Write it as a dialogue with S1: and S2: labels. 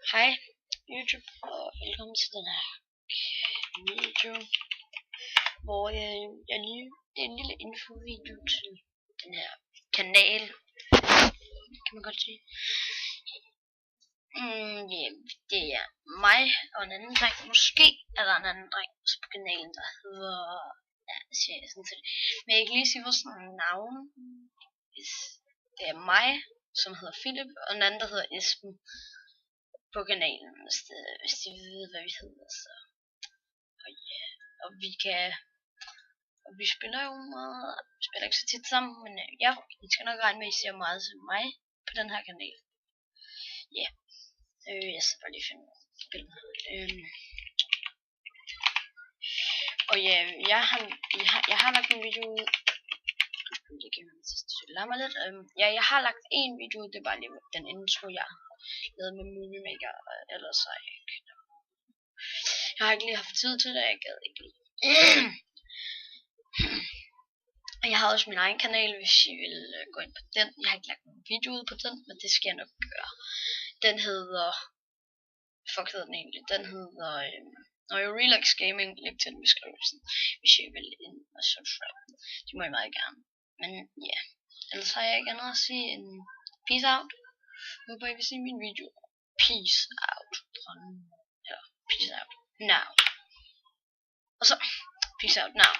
S1: Hej YouTube, og velkommen til den her video, hvor det er en lille infovideo til den her kanal, kan man godt sige. Det er mig og en anden dreng. Måske er der en anden dreng på kanalen, der hedder, men jeg kan ikke lige sige vores navn. Det er mig, som hedder Philip, og den anden, der hedder Esben på kanalen, hvis de ved, hvad vi hedder. Så. Og vi spiller jo meget, vi spiller ikke så tit sammen, men ja, I skal nok regne med, at I ser meget til mig på den her kanal. Ja, jeg skal bare lige finde billedet. Og ja, jeg har lagt en video ud. Det kan man lade mig lidt. Ja, jeg har lagt en video ud, det er bare lige den intro, jeg har lavet med Movie Maker, ellers så jeg ikke. Jeg har ikke lige haft tid til det, jeg gad ikke lige. Og jeg har også min egen kanal, hvis I vil gå ind på den. Jeg har ikke lagt nogen video ud på den, men det skal jeg nok gøre. Den hedder... Fuck hedder den egentlig? Den hedder... Relax Gaming. Læg til den beskrivelsen, hvis I vil ind og subscribe. Det må I meget gerne. Men ja, ellers har jeg ikke andet at sige end peace out. Jeg håber I vil se min video. Peace out. Ja, peace out now. Og så, peace out now.